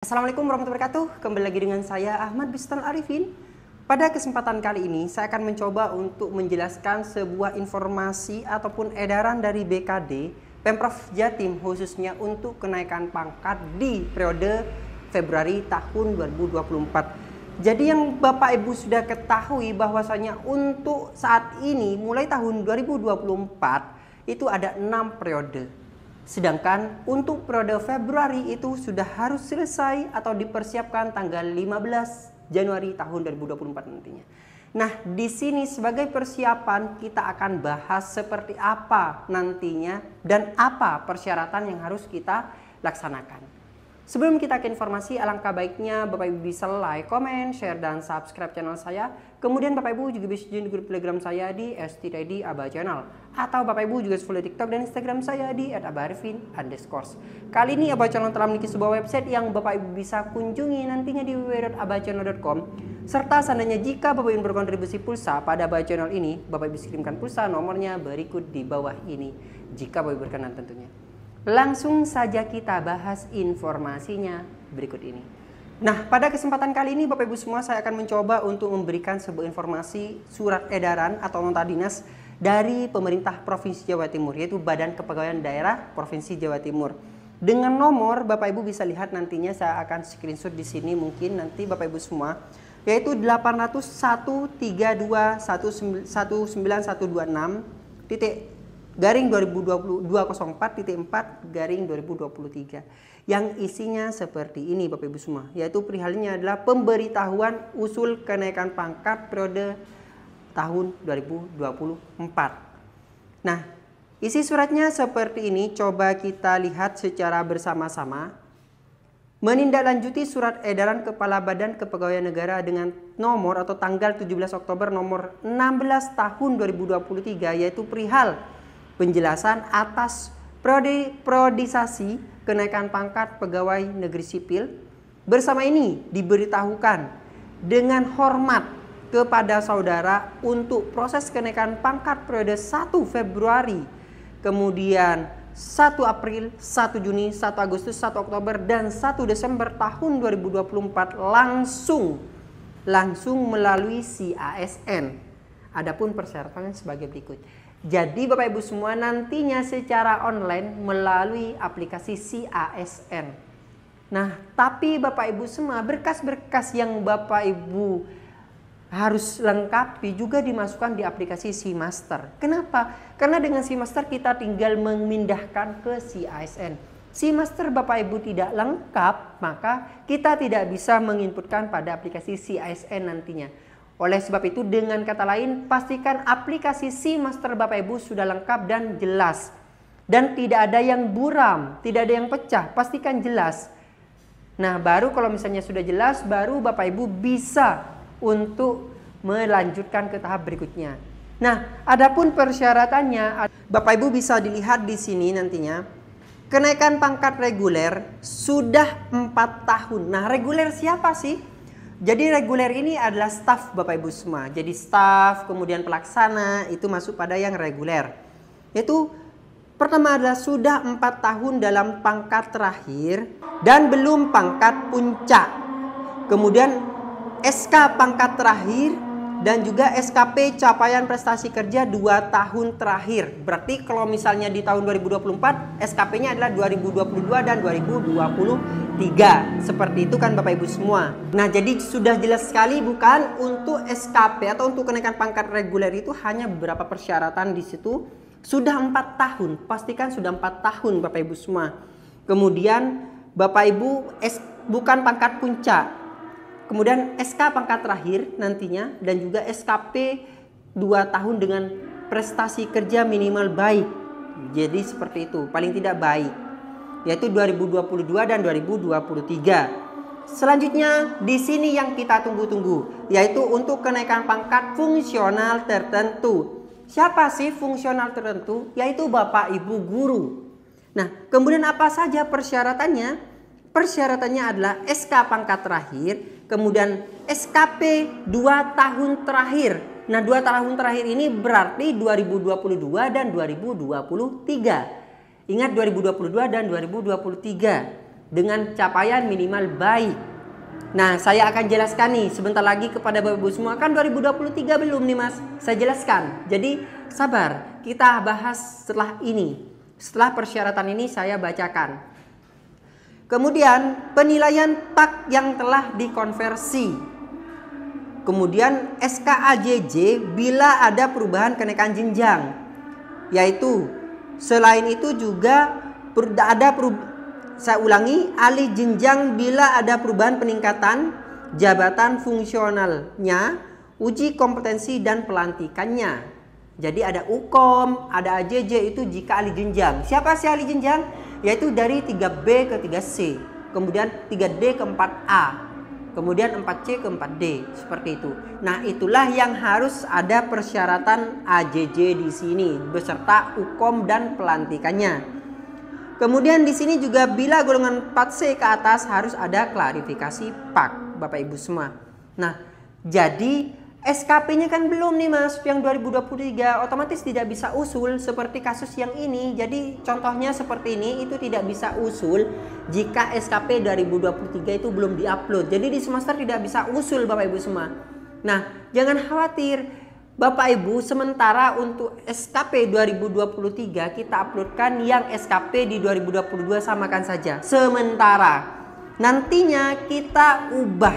Assalamualaikum warahmatullahi wabarakatuh. Kembali lagi dengan saya Ahmad Bistan Arifin. Pada kesempatan kali ini saya akan mencoba untuk menjelaskan sebuah informasi ataupun edaran dari BKD Pemprov Jatim khususnya untuk kenaikan pangkat di periode Februari tahun 2024. Jadi yang Bapak Ibu sudah ketahui bahwasanya untuk saat ini mulai tahun 2024 itu ada 6 periode. Sedangkan untuk periode Februari itu sudah harus selesai atau dipersiapkan tanggal 15 Januari tahun 2024 nantinya. Nah, di sini sebagai persiapan kita akan bahas seperti apa nantinya dan apa persyaratan yang harus kita laksanakan. Sebelum kita ke informasi, alangkah baiknya Bapak Ibu bisa like, comment, share, dan subscribe channel saya. Kemudian Bapak Ibu juga bisa join grup Telegram saya di @stid aba channel. Atau Bapak Ibu juga follow TikTok dan Instagram saya di @abarifin_. Kali ini Aba Channel telah memiliki sebuah website yang Bapak Ibu bisa kunjungi nantinya di www.abachannel.com. Serta seandainya jika Bapak Ibu berkontribusi pulsa pada Aba Channel ini, Bapak Ibu bisa kirimkan pulsa, nomornya berikut di bawah ini. Jika Bapak Ibu berkenan tentunya. Langsung saja kita bahas informasinya berikut ini. Nah, pada kesempatan kali ini Bapak Ibu semua saya akan mencoba untuk memberikan sebuah informasi surat edaran atau nota dinas dari pemerintah Provinsi Jawa Timur, yaitu Badan Kepegawaian Daerah Provinsi Jawa Timur. Dengan nomor Bapak Ibu bisa lihat nantinya saya akan screenshot di sini mungkin nanti Bapak Ibu semua, yaitu 801.32.19126 garing 2020-204.4 yang isinya seperti ini Bapak Ibu semua, yaitu perihalnya adalah pemberitahuan usul kenaikan pangkat periode tahun 2024. Nah, isi suratnya seperti ini, coba kita lihat secara bersama-sama. Menindaklanjuti surat edaran Kepala Badan Kepegawaian Negara dengan nomor atau tanggal 17 Oktober nomor 16 tahun 2023, yaitu perihal penjelasan atas periodisasi kenaikan pangkat pegawai negeri sipil. Bersama ini diberitahukan dengan hormat kepada saudara untuk proses kenaikan pangkat periode 1 Februari, kemudian 1 April, 1 Juni, 1 Agustus, 1 Oktober, dan 1 Desember tahun 2024 langsung melalui CASN. Adapun persyaratannya sebagai berikut. Jadi Bapak Ibu semua nantinya secara online melalui aplikasi CASN. Nah, tapi Bapak Ibu semua berkas-berkas yang Bapak Ibu harus lengkapi juga dimasukkan di aplikasi SeaMaster. Kenapa? Karena dengan SeaMaster kita tinggal memindahkan ke CASN. SeaMaster Bapak Ibu tidak lengkap, maka kita tidak bisa menginputkan pada aplikasi CASN nantinya. Oleh sebab itu, dengan kata lain, pastikan aplikasi SeaMaster Bapak Ibu sudah lengkap dan jelas. Dan tidak ada yang buram, tidak ada yang pecah, pastikan jelas. Nah, baru kalau misalnya sudah jelas, baru Bapak Ibu bisa untuk melanjutkan ke tahap berikutnya. Nah, adapun persyaratannya, Bapak Ibu bisa dilihat di sini nantinya. Kenaikan pangkat reguler sudah 4 tahun. Nah, reguler siapa sih? Jadi reguler ini adalah staf Bapak Ibu semua. Jadi staf, kemudian pelaksana itu masuk pada yang reguler. Yaitu pertama adalah sudah 4 tahun dalam pangkat terakhir dan belum pangkat puncak. Kemudian SK pangkat terakhir dan juga SKP capaian prestasi kerja 2 tahun terakhir. Berarti kalau misalnya di tahun 2024 SKP-nya adalah 2022 dan 2023. Seperti itu kan Bapak Ibu semua. Nah, jadi sudah jelas sekali bukan untuk SKP atau untuk kenaikan pangkat reguler itu hanya beberapa persyaratan di situ. Sudah 4 tahun, pastikan sudah 4 tahun Bapak Ibu semua. Kemudian Bapak Ibu bukan pangkat puncak. Kemudian SK pangkat terakhir nantinya dan juga SKP 2 tahun dengan prestasi kerja minimal baik. Jadi seperti itu, paling tidak baik. Yaitu 2022 dan 2023. Selanjutnya di sini yang kita tunggu-tunggu, yaitu untuk kenaikan pangkat fungsional tertentu. Siapa sih fungsional tertentu? Yaitu Bapak Ibu guru. Nah, kemudian apa saja persyaratannya? Persyaratannya adalah SK pangkat terakhir, kemudian SKP 2 tahun terakhir. Nah, 2 tahun terakhir ini berarti 2022 dan 2023. Ingat 2022 dan 2023. dengan capaian minimal baik. Nah, saya akan jelaskan nih sebentar lagi kepada Bapak Ibu semua. Kan 2023 belum nih Mas, saya jelaskan. Jadi sabar, kita bahas setelah ini. Setelah persyaratan ini saya bacakan. Kemudian penilaian PAK yang telah dikonversi. Kemudian SKAJJ bila ada perubahan kenaikan jenjang. Yaitu selain itu juga ada saya ulangi, alih jenjang bila ada perubahan peningkatan jabatan fungsionalnya, uji kompetensi dan pelantikannya. Jadi ada UKOM, ada AJJ itu jika alih jenjang. Siapa sih alih jenjang? Yaitu dari 3B ke 3C, kemudian 3D ke 4A, kemudian 4C ke 4D, seperti itu. Nah, itulah yang harus ada persyaratan AJJ di sini beserta UKOM dan pelantikannya. Kemudian di sini juga bila golongan 4C ke atas harus ada klarifikasi PAK, Bapak Ibu semua. Nah, jadi SKP-nya kan belum nih Mas, yang 2023 otomatis tidak bisa usul seperti kasus yang ini. Jadi contohnya seperti ini, itu tidak bisa usul jika SKP 2023 itu belum diupload. Jadi di semester tidak bisa usul Bapak Ibu semua. Nah, jangan khawatir Bapak Ibu, sementara untuk SKP 2023 kita uploadkan yang SKP di 2022 samakan saja. Sementara nantinya kita ubah.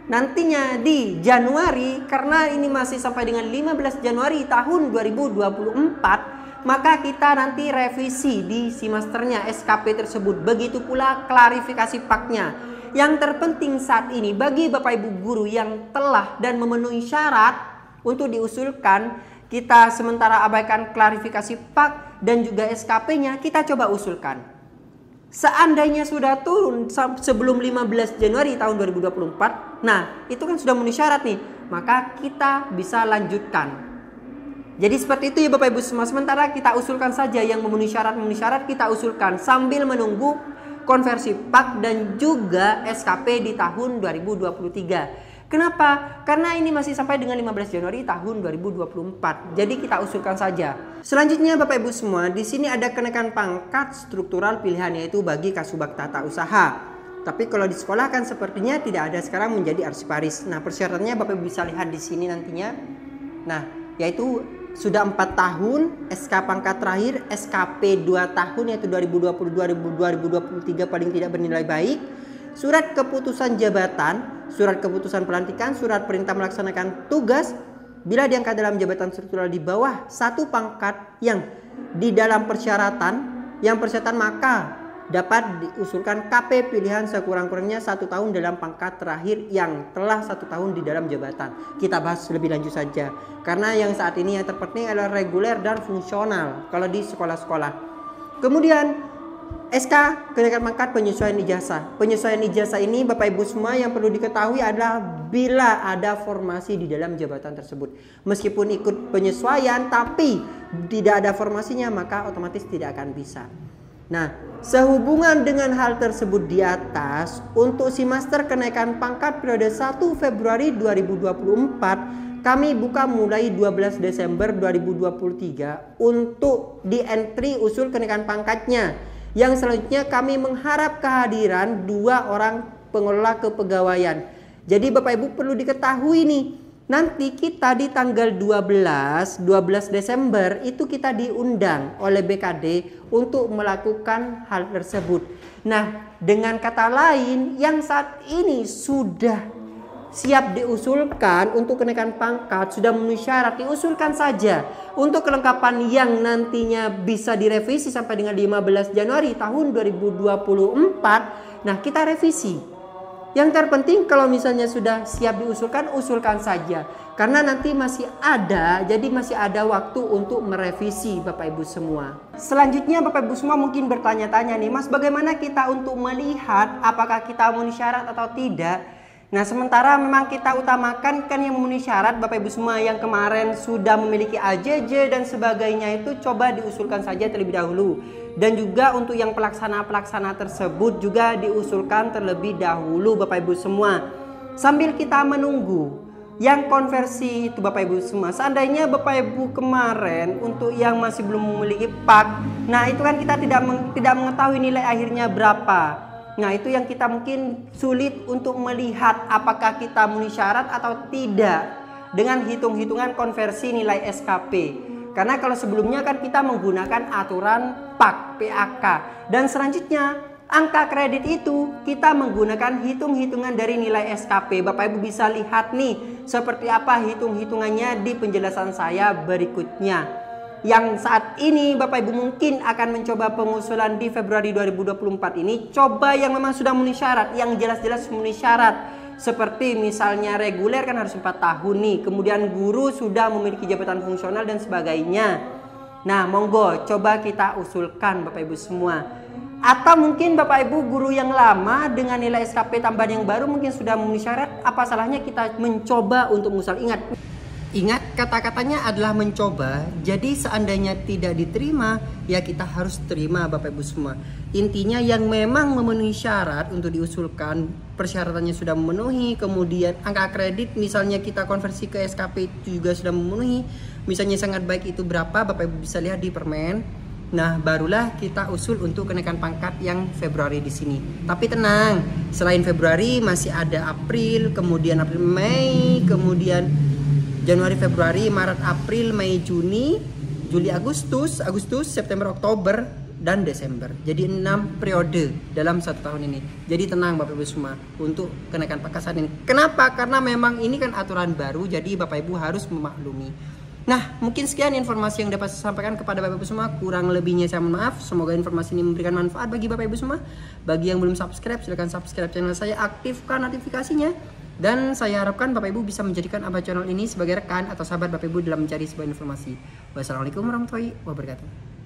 Nantinya di Januari, karena ini masih sampai dengan 15 Januari tahun 2024, maka kita nanti revisi di semesternya SKP tersebut. Begitu pula klarifikasi PAK-nya. Yang terpenting saat ini bagi Bapak Ibu guru yang telah dan memenuhi syarat untuk diusulkan, kita sementara abaikan klarifikasi PAK dan juga SKP-nya, kita coba usulkan. Seandainya sudah turun sebelum 15 Januari tahun 2024, nah itu kan sudah memenuhi syarat nih, maka kita bisa lanjutkan. Jadi seperti itu ya Bapak Ibu semua. Sementara kita usulkan saja yang memenuhi syarat kita usulkan sambil menunggu konversi PAK dan juga SKP di tahun 2023. Kenapa? Karena ini masih sampai dengan 15 Januari tahun 2024. Jadi kita usulkan saja. Selanjutnya Bapak Ibu semua, di sini ada kenaikan pangkat struktural pilihan yaitu bagi Kasubag Tata Usaha. Tapi kalau di sekolah kan sepertinya tidak ada sekarang menjadi arsiparis. Nah, persyaratannya Bapak Ibu bisa lihat di sini nantinya. Nah, yaitu sudah 4 tahun, SK pangkat terakhir, SKP 2 tahun yaitu 2022-2023 paling tidak bernilai baik. Surat keputusan jabatan, surat keputusan pelantikan, surat perintah melaksanakan tugas bila diangkat dalam jabatan struktural di bawah 1 pangkat yang di dalam persyaratan maka dapat diusulkan KP pilihan sekurang-kurangnya 1 tahun dalam pangkat terakhir yang telah 1 tahun di dalam jabatan. Kita bahas lebih lanjut saja karena yang saat ini yang terpenting adalah reguler dan fungsional kalau di sekolah-sekolah. Kemudian SK kenaikan pangkat penyesuaian ijazah. Penyesuaian ijazah ini Bapak Ibu semua yang perlu diketahui adalah bila ada formasi di dalam jabatan tersebut. Meskipun ikut penyesuaian tapi tidak ada formasinya maka otomatis tidak akan bisa. Nah, sehubungan dengan hal tersebut di atas, untuk semester kenaikan pangkat periode 1 Februari 2024 kami buka mulai 12 Desember 2023 untuk di entry usul kenaikan pangkatnya. Yang selanjutnya kami mengharap kehadiran 2 orang pengelola kepegawaian. Jadi Bapak Ibu perlu diketahui nih, nanti kita di tanggal 12 Desember itu kita diundang oleh BKD untuk melakukan hal tersebut. Nah, dengan kata lain yang saat ini sudah siap diusulkan untuk kenaikan pangkat, sudah memenuhi syarat, diusulkan saja. Untuk kelengkapan yang nantinya bisa direvisi sampai dengan 15 Januari tahun 2024, nah kita revisi. Yang terpenting kalau misalnya sudah siap diusulkan, usulkan saja. Karena nanti masih ada, jadi masih ada waktu untuk merevisi Bapak Ibu semua. Selanjutnya Bapak Ibu semua mungkin bertanya-tanya nih, Mas bagaimana kita untuk melihat apakah kita memenuhi syarat atau tidak? Nah, sementara memang kita utamakan kan yang memenuhi syarat Bapak Ibu semua yang kemarin sudah memiliki AJJ dan sebagainya itu coba diusulkan saja terlebih dahulu. Dan juga untuk yang pelaksana-pelaksana tersebut juga diusulkan terlebih dahulu Bapak Ibu semua. Sambil kita menunggu yang konversi itu Bapak Ibu semua. Seandainya Bapak Ibu kemarin untuk yang masih belum memiliki PAK, nah itu kan kita tidak mengetahui nilai akhirnya berapa. Nah itu yang kita mungkin sulit untuk melihat apakah kita memenuhi syarat atau tidak dengan hitung-hitungan konversi nilai SKP. Karena kalau sebelumnya kan kita menggunakan aturan PAK, dan selanjutnya angka kredit itu kita menggunakan hitung-hitungan dari nilai SKP. Bapak Ibu bisa lihat nih seperti apa hitung-hitungannya di penjelasan saya berikutnya. Yang saat ini Bapak Ibu mungkin akan mencoba pengusulan di Februari 2024 ini, coba yang memang sudah memenuhi syarat, yang jelas-jelas memenuhi syarat. Seperti misalnya reguler kan harus 4 tahun nih, kemudian guru sudah memiliki jabatan fungsional dan sebagainya. Nah monggo coba kita usulkan Bapak Ibu semua. Atau mungkin Bapak Ibu guru yang lama dengan nilai SKP tambahan yang baru mungkin sudah memenuhi syarat, apa salahnya kita mencoba untuk mengusul. Ingat kata-katanya adalah mencoba. Jadi seandainya tidak diterima, ya kita harus terima Bapak Ibu semua. Intinya yang memang memenuhi syarat untuk diusulkan, persyaratannya sudah memenuhi, kemudian angka kredit misalnya kita konversi ke SKP itu juga sudah memenuhi, misalnya sangat baik itu berapa, Bapak Ibu bisa lihat di permen. Nah, barulah kita usul untuk kenaikan pangkat yang Februari di sini. Tapi tenang, selain Februari masih ada April, kemudian April, Mei, kemudian Januari, Februari, Maret, April, Mei, Juni, Juli, Agustus, September, Oktober, dan Desember. Jadi 6 periode dalam 1 tahun ini. Jadi tenang Bapak Ibu semua untuk kenaikan pangkat saat ini. Kenapa? Karena memang ini kan aturan baru, jadi Bapak Ibu harus memaklumi. Nah, mungkin sekian informasi yang dapat saya sampaikan kepada Bapak Ibu semua. Kurang lebihnya saya mohon maaf. Semoga informasi ini memberikan manfaat bagi Bapak Ibu semua. Bagi yang belum subscribe, silahkan subscribe channel saya, aktifkan notifikasinya. Dan saya harapkan Bapak Ibu bisa menjadikan Abah Channel ini sebagai rekan atau sahabat Bapak Ibu dalam mencari sebuah informasi. Wassalamualaikum warahmatullahi wabarakatuh.